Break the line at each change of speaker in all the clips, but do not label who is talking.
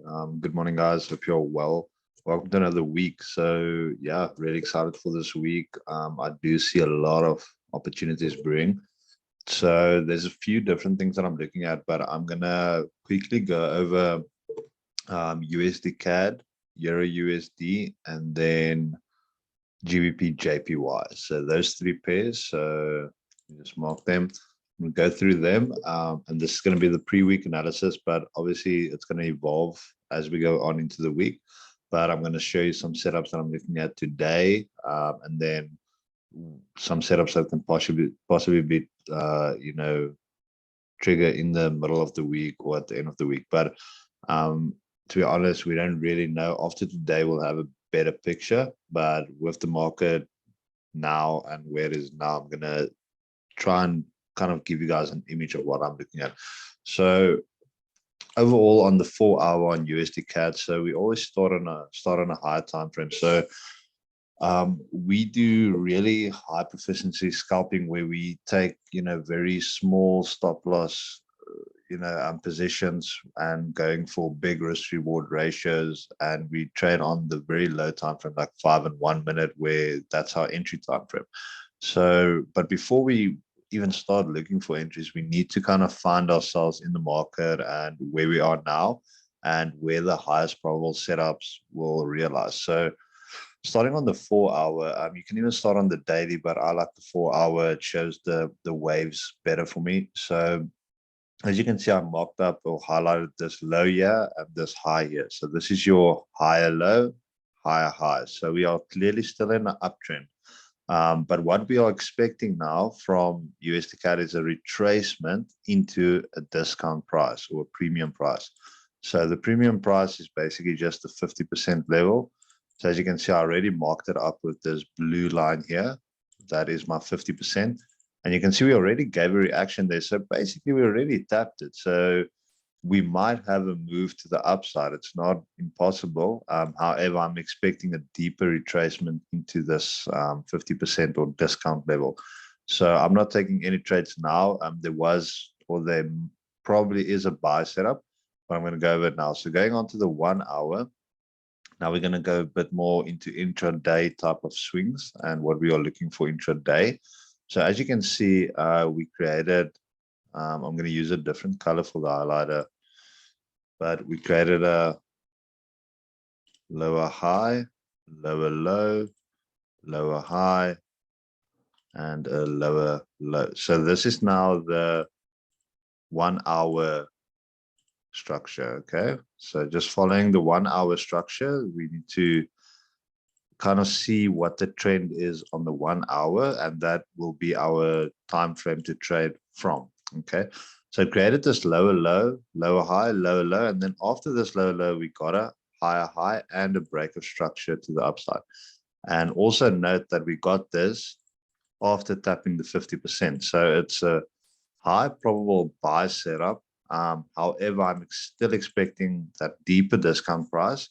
Good morning, guys. Hope you're well. Welcome to another week. So, yeah, really excited for this week. I do see a lot of opportunities brewing. So, there's a few different things that I'm looking at, but I'm gonna quickly go over USDCAD, EURUSD, and then GBPJPY. So, those three pairs. So, just mark them. We'll go through them, and this is going to be the pre-week analysis, but obviously it's going to evolve as we go on into the week. But I'm going to show you some setups that I'm looking at today, and then some setups that can possibly be trigger in the middle of the week or at the end of the week. But to be honest, we don't really know. After today, we'll have a better picture, but with the market now and where it is now, I'm going to try and kind of give you guys an image of what I'm looking at. So overall on the 4 hour on USD CAD, so we always start on a higher time frame. So we do really high proficiency scalping where we take very small stop loss positions and going for big risk reward ratios, and we trade on the very low time frame, like 5 and 1 minute, where that's our entry time frame. So but before we even start looking for entries, we need to kind of find ourselves in the market and where we are now and where the highest probable setups will realize. So starting on the 4 hour, you can even start on the daily, but I like the 4 hour. It shows the waves better for me. So as you can see, I marked up or highlighted this low here and this high here. So this is your higher low, higher high. So we are clearly still in an uptrend. But what we are expecting now from USDCAD is a retracement into a discount price or a premium price. So the premium price is basically just the 50% level. So as you can see, I already marked it up with this blue line here. That is my 50%. And you can see we already gave a reaction there. So basically we already tapped it. So we might have a move to the upside. It's not impossible. However, I'm expecting a deeper retracement into this 50% or discount level. So I'm not taking any trades now. There probably is a buy setup, but I'm going to go over it now. So going on to the 1 hour, now we're going to go a bit more into intraday type of swings and what we are looking for intraday. So as you can see, we created, I'm going to use a different color for the highlighter, but we created a lower high, lower low, lower high, and a lower low. So this is now the 1 hour structure. Okay, so just following the 1 hour structure, we need to kind of see what the trend is on the 1 hour, and that will be our time frame to trade from. Okay, so created this lower low, lower high, lower low, and then after this lower low, we got a higher high and a break of structure to the upside. And also note that we got this after tapping the 50%. So it's a high probable buy setup. However, I'm still expecting that deeper discount price.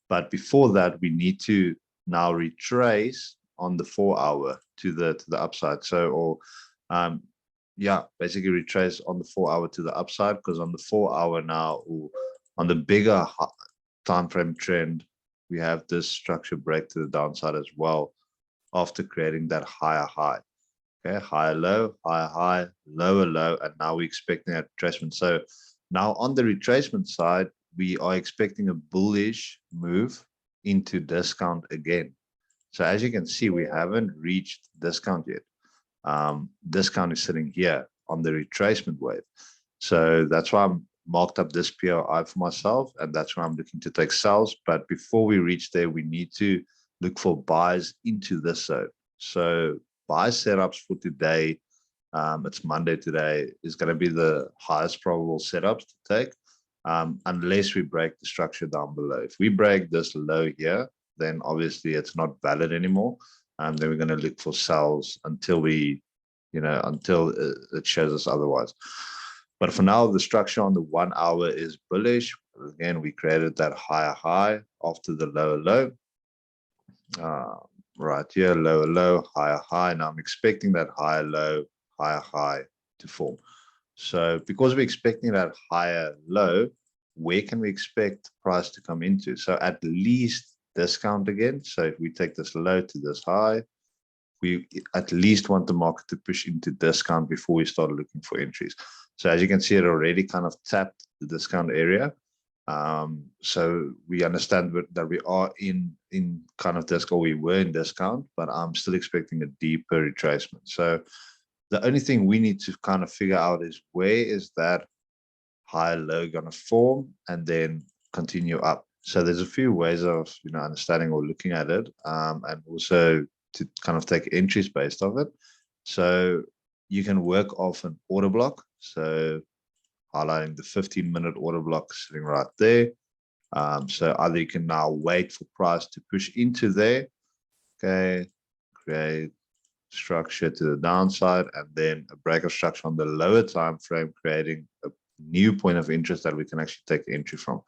But before that, we need to now retrace on the 4 hour to the upside. So, basically retrace on the 4 hour to the upside, because on the 4 hour now, or on the bigger time frame trend, we have this structure break to the downside as well after creating that higher high. Okay, higher low, higher high, lower low, and now we're expecting a retracement. So now on the retracement side, we are expecting a bullish move into discount again. So as you can see, we haven't reached discount yet. Discount is sitting here on the retracement wave. So that's why I'm marked up this PRI for myself, and that's why I'm looking to take sells. But before we reach there, we need to look for buys into this zone. So buy setups for today, it's Monday today, is going to be the highest probable setups to take, unless we break the structure down below. If we break this low here, then obviously it's not valid anymore. Then we're going to look for sells until until it shows us otherwise. But for now, the structure on the 1 hour is bullish. Again, we created that higher high after the lower low. Right here, lower low, higher high. Now I'm expecting that higher low, higher high to form. So because we're expecting that higher low, where can we expect price to come into? So at least discount again. So if we take this low to this high, we at least want the market to push into discount before we start looking for entries. So as you can see, it already kind of tapped the discount area. So we understand that we are in kind of discount, we were in discount, but I'm still expecting a deeper retracement. So the only thing we need to kind of figure out is where is that high low going to form and then continue up. So there's a few ways of understanding or looking at it, and also to kind of take entries based off it. So you can work off an order block. So highlighting the 15-minute order block sitting right there. So either you can now wait for price to push into there, okay, create structure to the downside, and then a break of structure on the lower time frame, creating a new point of interest that we can actually take entry from.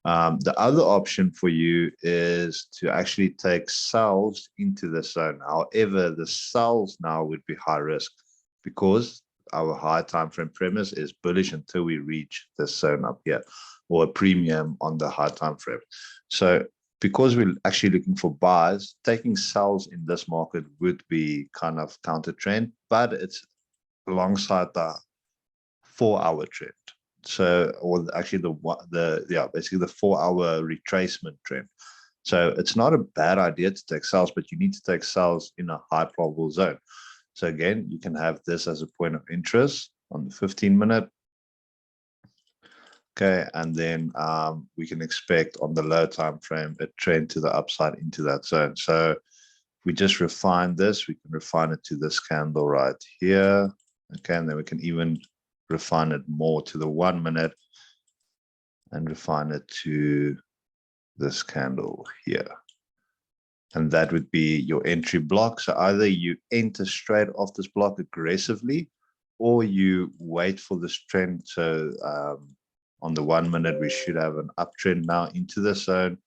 The other option for you is to actually take sells into the zone. However, the sells now would be high risk because our high time frame premise is bullish until we reach this zone up here, or a premium on the high time frame. So because we're actually looking for buys, taking sells in this market would be kind of counter trend, but it's alongside the 4-hour trend. So, or actually basically the 4-hour retracement trend. So it's not a bad idea to take sells, but you need to take sells in a high probable zone. So again, you can have this as a point of interest on the 15-minute. Okay, and then we can expect on the low time frame a trend to the upside into that zone. So if we just refine this, we can refine it to this candle right here. Okay, and then we can even refine it more to the 1 minute and refine it to this candle here. And that would be your entry block. So either you enter straight off this block aggressively, or you wait for this trend. So on the 1 minute, we should have an uptrend now into the zone,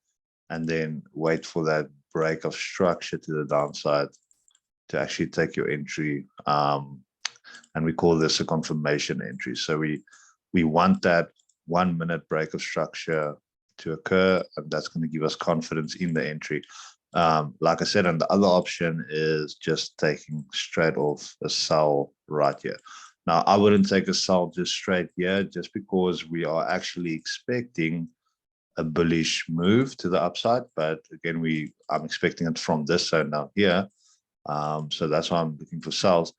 and then wait for that break of structure to the downside to actually take your entry. And we call this a confirmation entry. So we want that 1 minute break of structure to occur, and that's going to give us confidence in the entry. Like I said, and the other option is just taking straight off a sell right here. Now, I wouldn't take a sell just straight here, just because we are actually expecting a bullish move to the upside. But again, I'm expecting it from this zone down here. So that's why I'm looking for sells.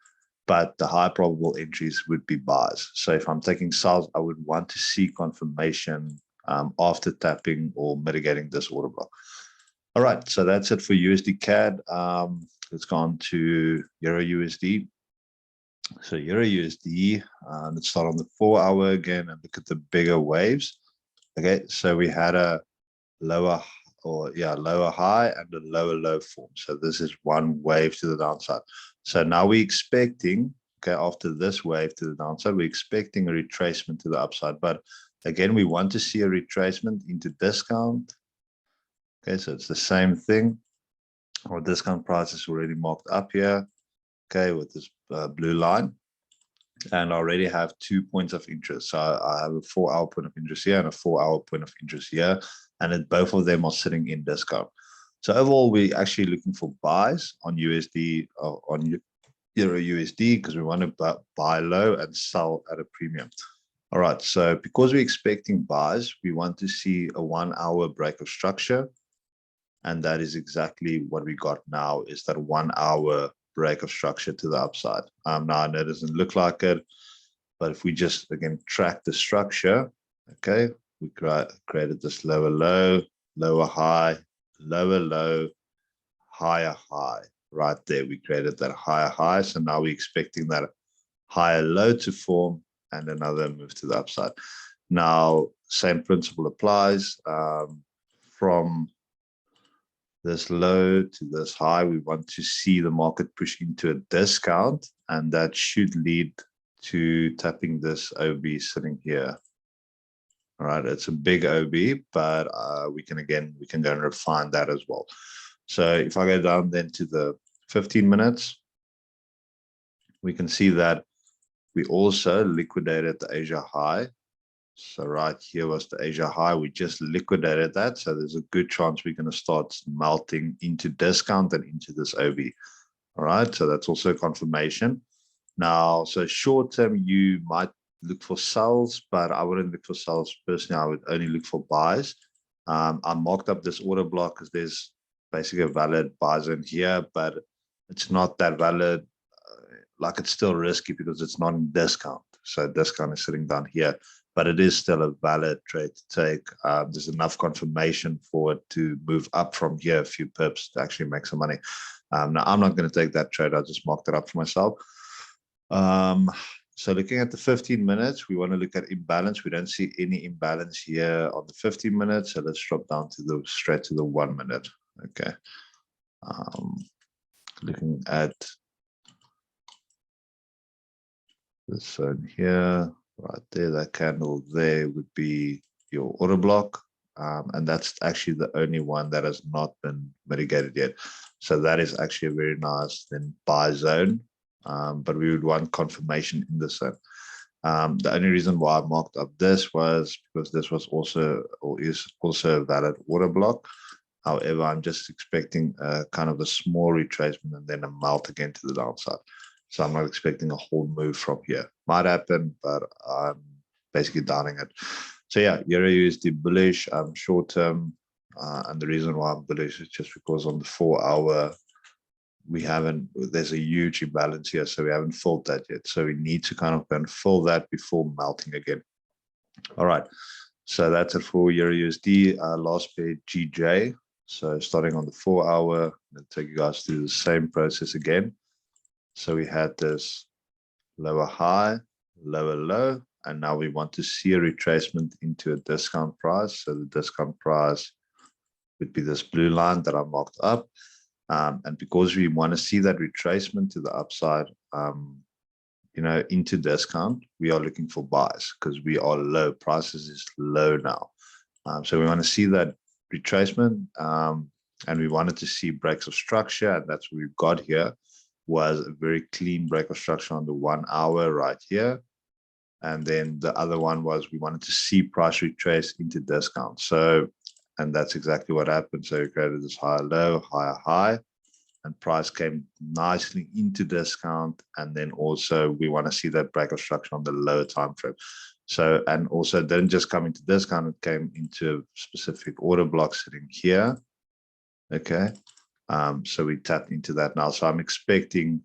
But the high probable entries would be buys. So if I'm taking sells, I would want to see confirmation after tapping or mitigating this order block. All right, so that's it for USD CAD. Let's go on to EURUSD. So EURUSD, let's start on the 4-hour again and look at the bigger waves. Okay, so we had a lower high and a lower low form. So this is one wave to the downside. So now we're expecting, okay, after this wave to the downside, we're expecting a retracement to the upside. But again, we want to see a retracement into discount. Okay, so it's the same thing. Our discount price is already marked up here, okay, with this blue line. And I already have 2 points of interest. So I have a 4-hour point of interest here and a 4-hour point of interest here. And both of them are sitting in discount. So overall, we're actually looking for buys on USD, on EURUSD, because we want to buy low and sell at a premium. All right, so because we're expecting buys, we want to see a 1-hour break of structure. And that is exactly what we got now, is that 1-hour break of structure to the upside. Now, I know it doesn't look like it, but if we just, again, track the structure, okay, we created this lower low, lower high, lower low, higher high. Right there, we created that higher high. So now we're expecting that higher low to form and another move to the upside. Now, same principle applies. From this low to this high, we want to see the market push into a discount, and that should lead to tapping this OB sitting here. All right, it's a big OB, but we can go and refine that as well. So if I go down then to the 15 minutes, we can see that we also liquidated the Asia high. So right here was the Asia high. We just liquidated that. So there's a good chance we're going to start melting into discount and into this OB. All right. So that's also confirmation. Now, so short term, you might look for sells, but I wouldn't look for sells personally. I would only look for buys. I marked up this order block because there's basically a valid buy zone here, but it's not that valid. Like it's still risky because it's not in discount. So discount is sitting down here, but it is still a valid trade to take. There's enough confirmation for it to move up from here a few pips to actually make some money. Now I'm not going to take that trade. I just marked it up for myself. So looking at the 15 minutes, we want to look at imbalance. We don't see any imbalance here on the 15 minutes. So let's drop down to the straight to the 1 minute. Okay. Looking at this zone here, right there, that candle there would be your order block. And that's actually the only one that has not been mitigated yet. So that is actually a very nice then buy zone. But we would want confirmation in this zone. The only reason why I marked up this was because this was also or is also a valid order block. However, I'm just expecting kind of a small retracement and then a melt again to the downside. So I'm not expecting a whole move from here. Might happen, but I'm basically downing it. So yeah, Euro USD bullish. I'm short term, and the reason why I'm bullish is just because on the 4 hour there's a huge imbalance here, so we haven't filled that yet. So we need to kind of go and fill that before melting again. All right, so that's it for Euro USD. Last pair GJ. So starting on the 4 hour, I'll take you guys through the same process again. So we had this lower high, lower low, and now we want to see a retracement into a discount price. So the discount price would be this blue line that I marked up. And because we want to see that retracement to the upside, into discount, we are looking for buys because we are low. Prices is low now. So we want to see that retracement, and we wanted to see breaks of structure, and that's what we've got here. Was a very clean break of structure on the 1 hour right here. And then the other one was we wanted to see price retrace into discount. So, and that's exactly what happened. So we created this higher low, higher high, and price came nicely into discount. And then also we want to see that break of structure on the lower time frame. So, and also it didn't just come into discount, it came into a specific order block sitting here. Okay. So we tapped into that now. So I'm expecting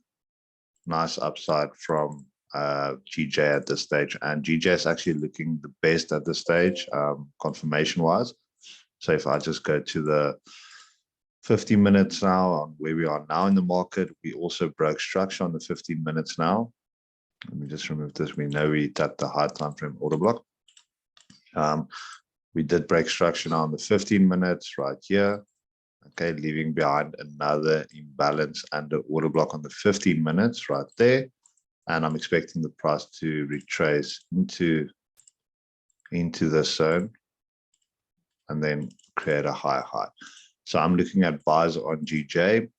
nice upside from GJ at this stage. And GJ is actually looking the best at this stage, confirmation wise. So if I just go to the 50 minutes now on where we are now in the market, we also broke structure on the 15 minutes now. Let me just remove this. We know we tapped the high time frame order block. We did break structure now on the 15 minutes right here. Okay, leaving behind another imbalance and the order block on the 15 minutes right there. And I'm expecting the price to retrace into this zone and then create a higher high. So I'm looking at buys on GJ.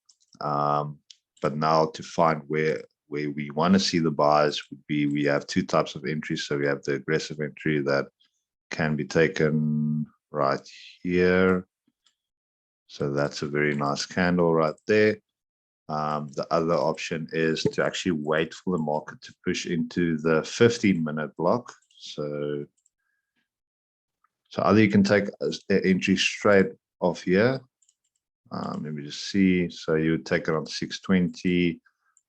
But now to find where we want to see the buys would be, we have two types of entries. So we have the aggressive entry that can be taken right here. So that's a very nice candle right there. The other option is to actually wait for the market to push into the 15-minute block. So either you can take the entry straight off here. Let me just see. So you would take it on 620,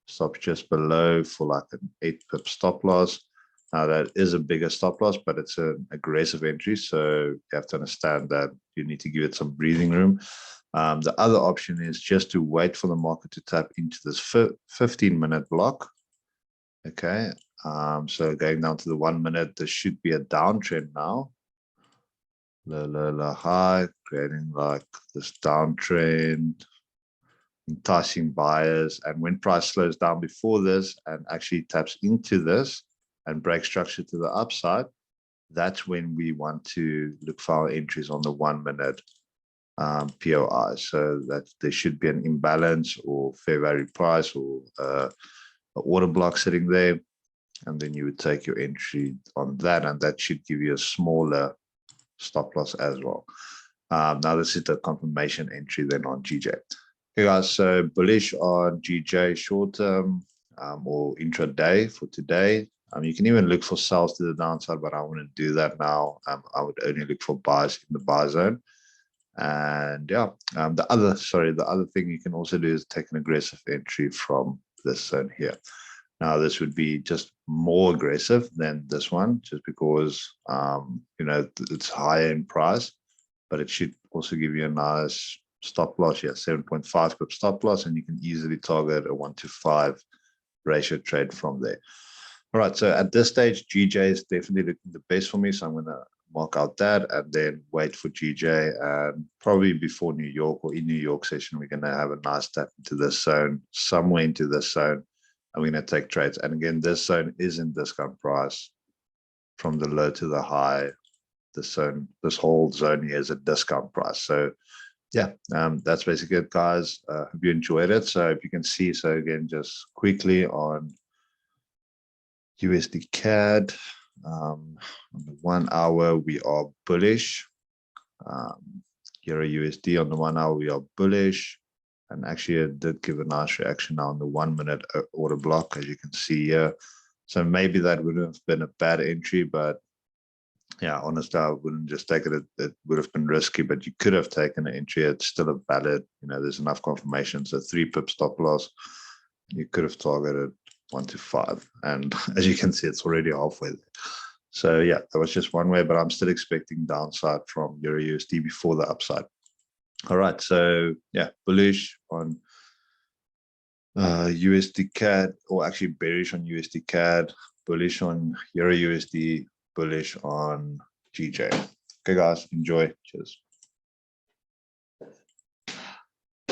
stop just below for like an 8-pip stop loss. Now that is a bigger stop loss, but it's an aggressive entry. So you have to understand that you need to give it some breathing room. The other option is just to wait for the market to tap into this 15-minute block. Okay. So going down to the 1 minute, there should be a downtrend now. Low, low, low, high, creating like this downtrend, enticing buyers. And when price slows down before this and actually taps into this and breaks structure to the upside, that's when we want to look for our entries on the 1 minute POI. So that there should be an imbalance or fair value price or order block sitting there. and then you would take your entry on that, and that should give you a smaller stop loss as well. Now this is the confirmation entry then on GJ. Okay guys, so bullish on GJ short term or intraday for today. You can even look for sells to the downside, but I wouldn't do that now. I would only look for buys in the buy zone. And yeah, the other thing you can also do is take an aggressive entry from this zone here. Now this would be just more aggressive than this one, just because you know, it's higher in price, but it should also give you a nice stop loss. Yeah, 7.5 pip stop loss, and you can easily target a 1-to-5 ratio trade from there. All right, so at this stage, GJ is definitely looking the best for me, so I'm going to mark out that and then wait for GJ, and probably before New York or in New York session, we're going to have a nice tap into this zone, somewhere into this zone, and we're going to take trades. And again, this zone is in discount price from the low to the high. This whole zone here is a discount price. So yeah, that's basically it, guys. Hope you enjoyed it. So if you can see, so again, just quickly on USDCAD, on the 1 hour, we are bullish. EURUSD on the 1 hour, we are bullish. And actually, it did give a nice reaction now on the 1 minute order block, as you can see here. So maybe that would have been a bad entry, but yeah, honestly, I wouldn't just take it. It would have been risky, but you could have taken an entry. It's still a valid, you know, there's enough confirmation. So 3 pip stop loss. You could have targeted 1-to-5. And as you can see, it's already halfway there. So yeah, that was just one way, but I'm still expecting downside from EURUSD before the upside. All right, so yeah, bullish on USDCAD, or actually bearish on USDCAD, bullish on EURUSD, bullish on GJ. Okay, guys, enjoy. Cheers.